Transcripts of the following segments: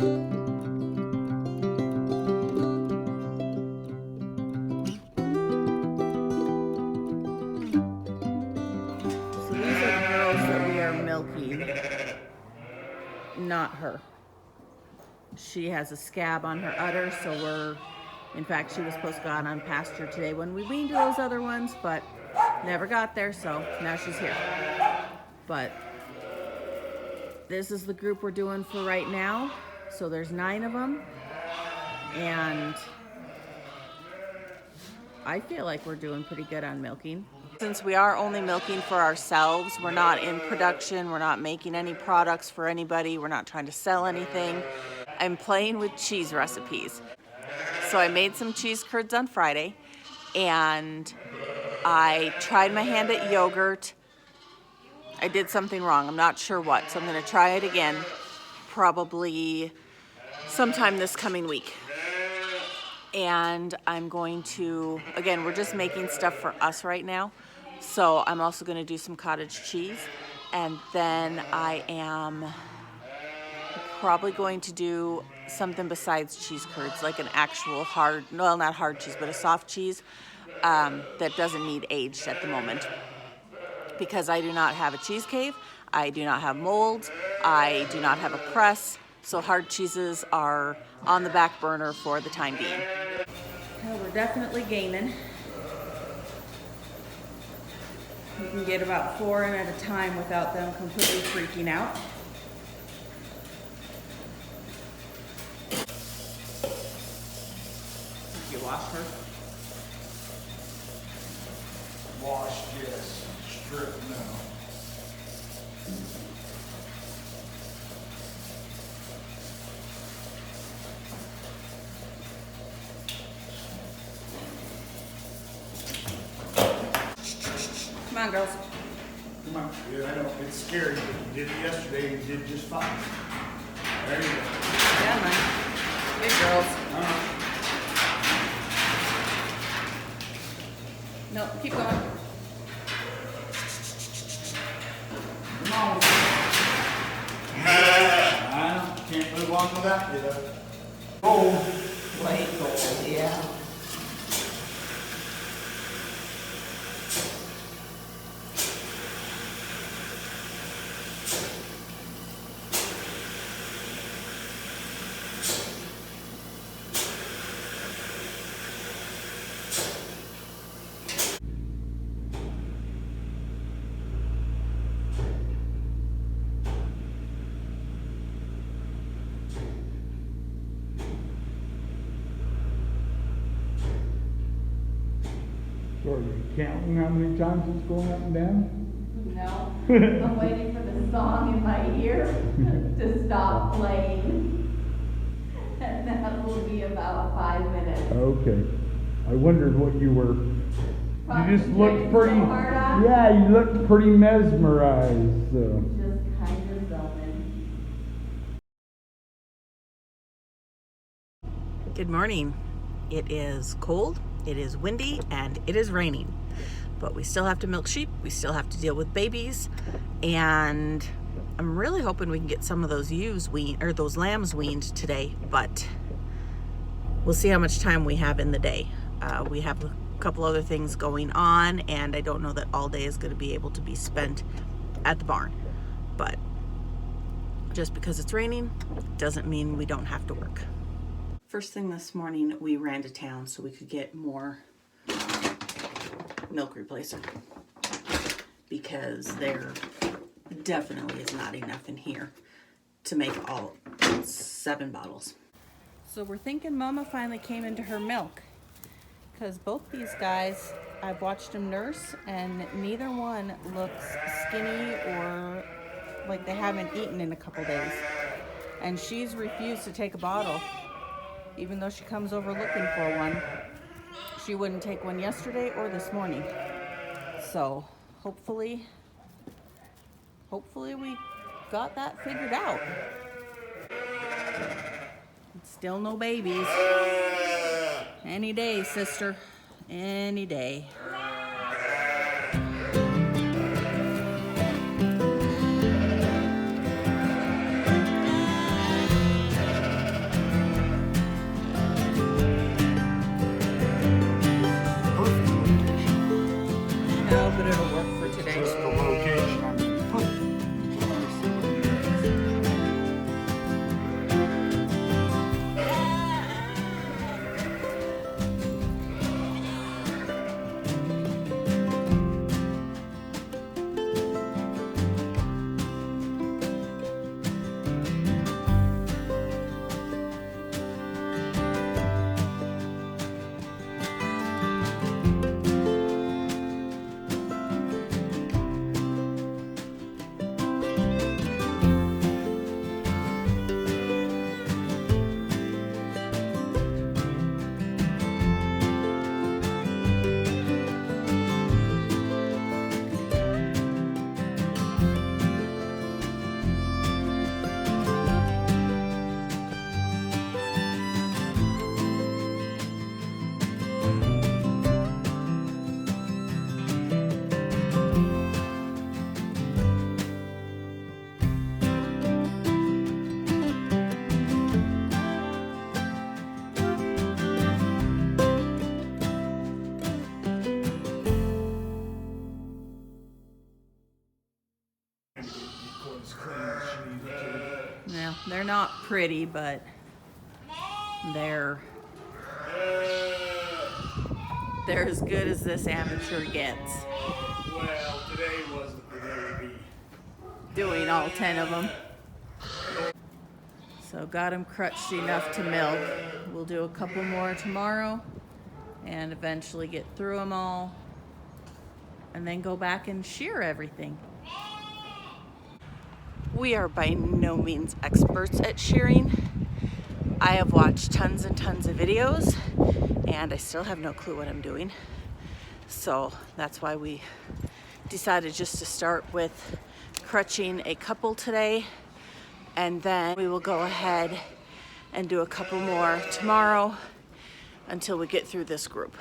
So these are the girls that we are milking, not her. She has a scab on her udder, so in fact, she was supposed to go out on pasture today when we weaned those other ones, but never got there, so now she's here. But this is the group we're doing for right now. So there's 9 of them, and I feel like we're doing pretty good on milking. Since we are only milking for ourselves, we're not in production, we're not making any products for anybody, we're not trying to sell anything. I'm playing with cheese recipes. So I made some cheese curds on Friday, and I tried my hand at yogurt. I did something wrong, I'm not sure what, so I'm gonna try it again, probably sometime this coming week. And I'm going to, again, we're just making stuff for us right now. So I'm also gonna do some cottage cheese. And then I am probably going to do something besides cheese curds, like an actual hard, well, not hard cheese, but a soft cheese that doesn't need aged at the moment. Because I do not have a cheese cave, I do not have molds, I do not have a press, so hard cheeses are on the back burner for the time being. Well, we're definitely gaining. You can get about 4 in at a time without them completely freaking out. Did you wash her? Washed, yes. Stripped now. Come on, girls. Come on. Yeah, I know. It's scary, but you did it yesterday and you did just fine. There you go. Yeah, man. Good girls. No, keep going. Come on. I can't move on without you, though. Oh. White gold, yeah. So are you counting how many times it's going up and down? No, I'm waiting for the song in my ear to stop playing. And that will be about 5 minutes. Okay. I wondered what you were. You just looked Concentrating pretty. so hard on. Yeah, you looked pretty mesmerized. So. Just kind of zoning. Good morning. It is cold, it is windy, and it is raining. But we still have to milk sheep, we still have to deal with babies, and I'm really hoping we can get some of those ewes weaned, or those lambs weaned today, but we'll see how much time we have in the day. We have a couple other things going on, and I don't know that all day is going to be able to be spent at the barn. But just because it's raining doesn't mean we don't have to work. First thing this morning, we ran to town so we could get more milk replacer because there definitely is not enough in here to make all 7 bottles. So we're thinking Mama finally came into her milk because both these guys, I've watched them nurse and neither one looks skinny or like they haven't eaten in a couple days. And she's refused to take a bottle. Even though she comes over looking for one, she wouldn't take one yesterday or this morning. So hopefully we got that figured out. Still no babies. Any day, sister. Any day. not pretty, but they're as good as this amateur gets. Well, today wasn't the day to be. Doing all 10 of them. So got them crutched enough to milk. We'll do a couple more tomorrow and eventually get through them all and then go back and shear everything. We are by no means experts at shearing. I have watched tons and tons of videos and I still have no clue what I'm doing. So that's why we decided just to start with crutching a couple today, and then we will go ahead and do a couple more tomorrow until we get through this group.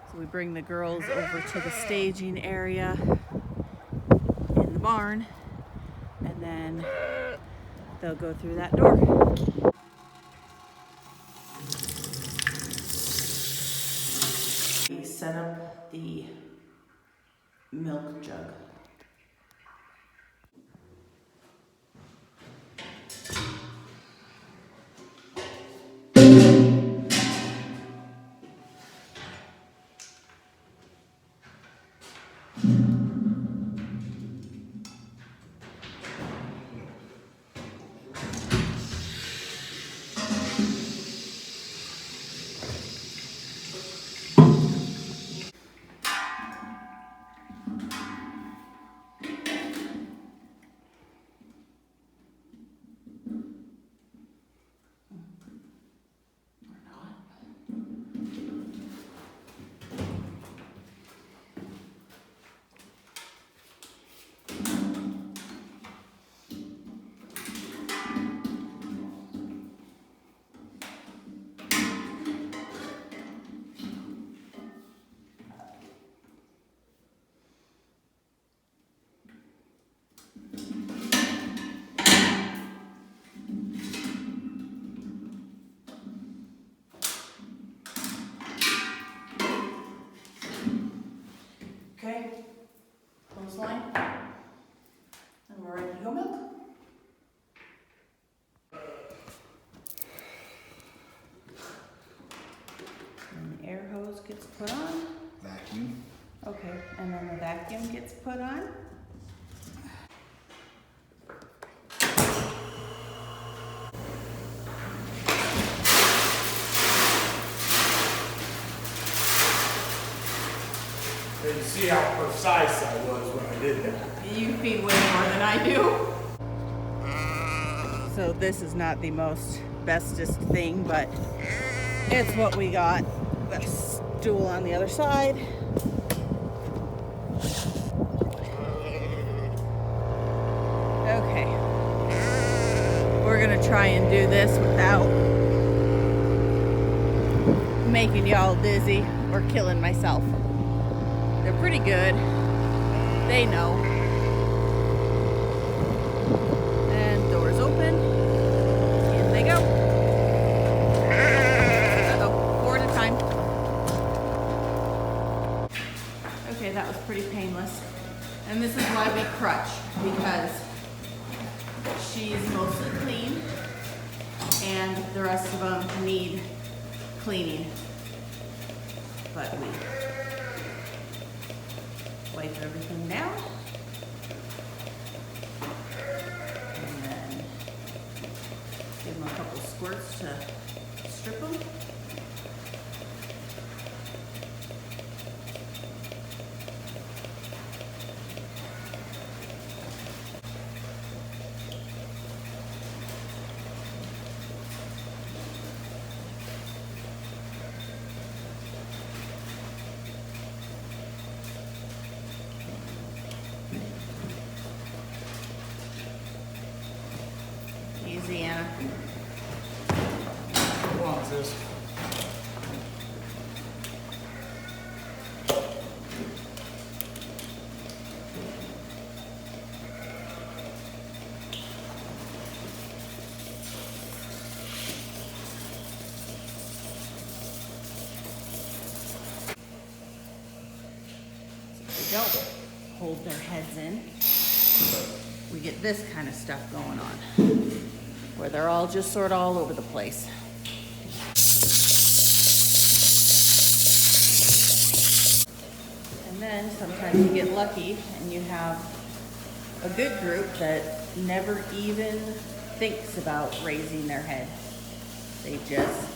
So we bring the girls over to the staging area in the barn, and then they'll go through that door. We set up the milk jug. Okay, clothesline, and we're ready to go milk. And the air hose gets put on. Vacuum. Okay, and then the vacuum gets put on. So you see how precise I was when I did that. You feed way more than I do. So this is not the most bestest thing, but it's what we got. Got a stool on the other side. Okay. We're gonna try and do this without making y'all dizzy or killing myself. They're pretty good. They know. And doors open. In they go. Uh-oh, 4 at a time. Okay, that was pretty painless. And this is why we crutch, because she's mostly clean and the rest of them need cleaning. But we wipe everything down. And then give them a couple squirts to strip them. Easy, Anna. Who wants this? don't hold their heads in, we get this kind of stuff going on, where they're all just sort of all over the place. And then sometimes you get lucky and you have a good group that never even thinks about raising their head. They just,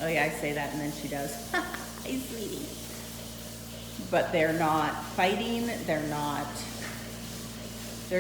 oh yeah, I say that and then she does. Hi, sweetie. But they're not fighting, they're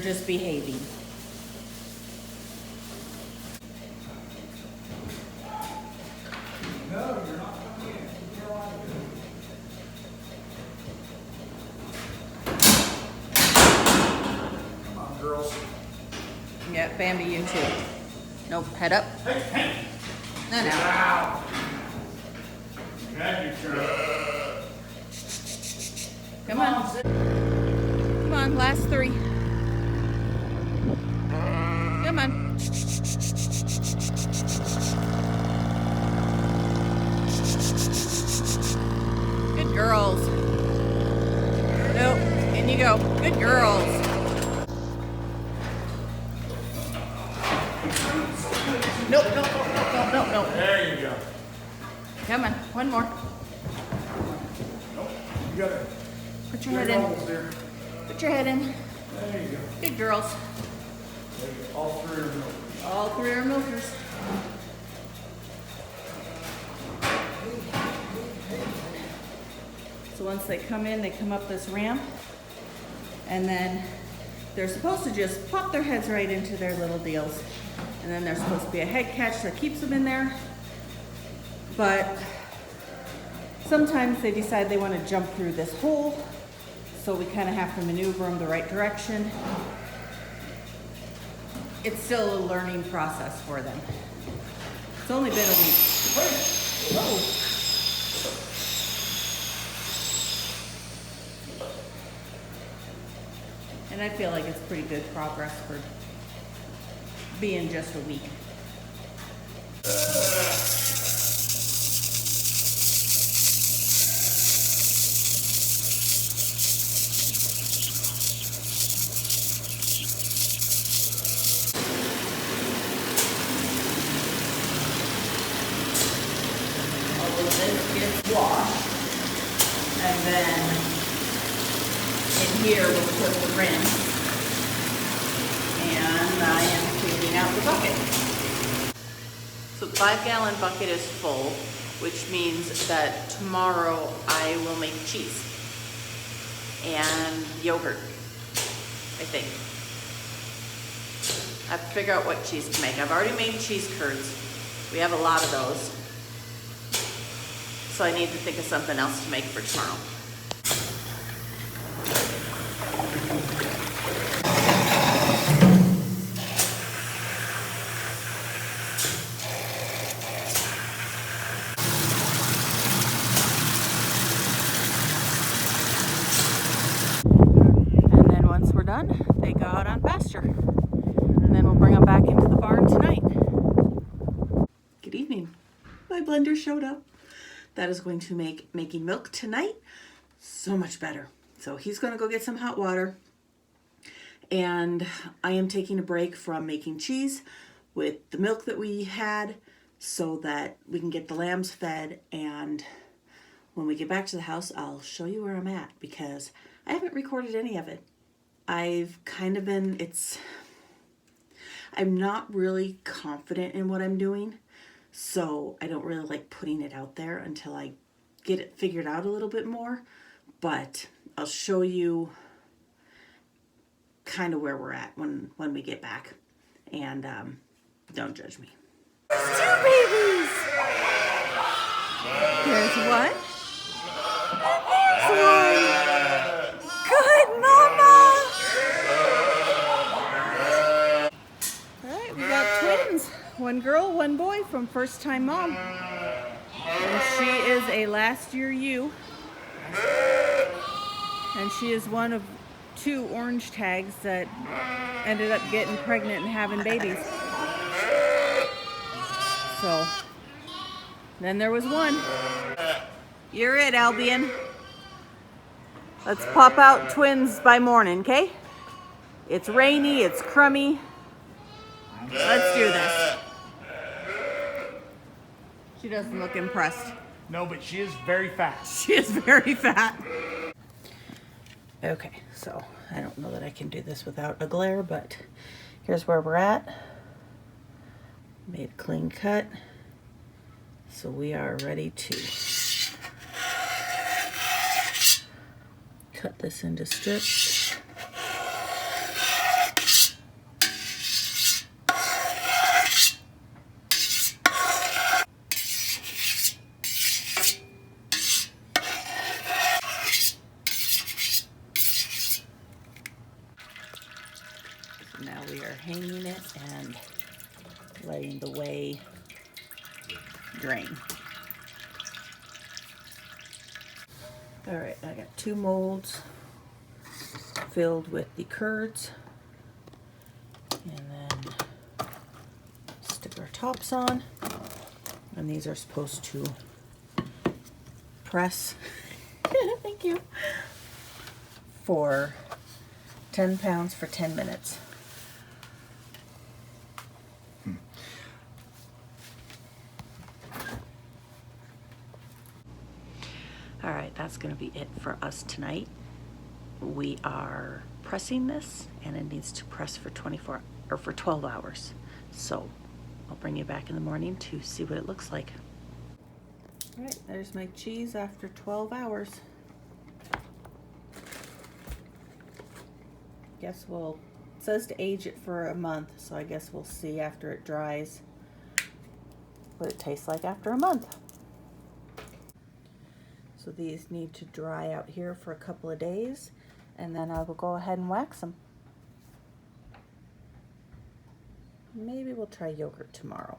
just behaving. No, you're not coming in. You're all right. Come on, girls. Yeah, Bambi, you too. Nope, head up. Hey, hey. No, no. Wow. Grab your turn. Come on. Come on, last 3. Come on. Good girls. Nope, in you go. Good girls. Nope, nope, nope, nope, nope, nope. There you go. Come on, one more. Nope. You got it. Put your head in. Almost there. Put your head in. There you go. Good girls. There you go. All 3 are milk. All 3 are milkers. So once they come in, they come up this ramp, and then they're supposed to just pop their heads right into their little deals. And then there's supposed to be a head catch that keeps them in there. But sometimes they decide they want to jump through this hole, so we kind of have to maneuver them the right direction. It's still a learning process for them. It's only been a week. Whoa. And I feel like it's pretty good progress for being just a week. All of this gets washed, and then in here we'll put the rinse, and I am cleaning out the bucket. So the 5-gallon bucket is full, which means that tomorrow I will make cheese and yogurt, I think. I have to figure out what cheese to make. I've already made cheese curds. We have a lot of those. So I need to think of something else to make for tomorrow. And then once we're done, they go out on pasture. And then we'll bring them back into the barn tonight. Good evening. My blender showed up. That is going to make making milk tonight so much better. So he's going to go get some hot water. And I am taking a break from making cheese with the milk that we had so that we can get the lambs fed. And when we get back to the house, I'll show you where I'm at because I haven't recorded any of it. I've kind of been, I'm not really confident in what I'm doing. So I don't really like putting it out there until I get it figured out a little bit more. But I'll show you kind of where we're at when we get back. And don't judge me. There's 2 babies! There's one. And there's one. Good mama! Alright, we got twins. 1 girl, 1 boy from First Time Mom. And she is a last year ewe. And she is one of 2 orange tags that ended up getting pregnant and having babies. So, then there was 1. You're it, Albion. Let's pop out twins by morning, okay? It's rainy, it's crummy. Let's do this. She doesn't look impressed. No, but she is very fast. She is very fat. Okay, so I don't know that I can do this without a glare, but here's where we're at. Made a clean cut. So we are ready to cut this into strips. So now we are hanging it and letting the whey drain. All right, I got 2 molds filled with the curds, and then stick our tops on, and these are supposed to press thank you, for 10 pounds for 10 minutes. All right, that's gonna be it for us tonight. We are pressing this, and it needs to press for 12 hours. So I'll bring you back in the morning to see what it looks like. All right, there's my cheese after 12 hours. Guess it says to age it for a month, so I guess we'll see after it dries what it tastes like after a month. So these need to dry out here for a couple of days, and then I will go ahead and wax them. Maybe we'll try yogurt tomorrow.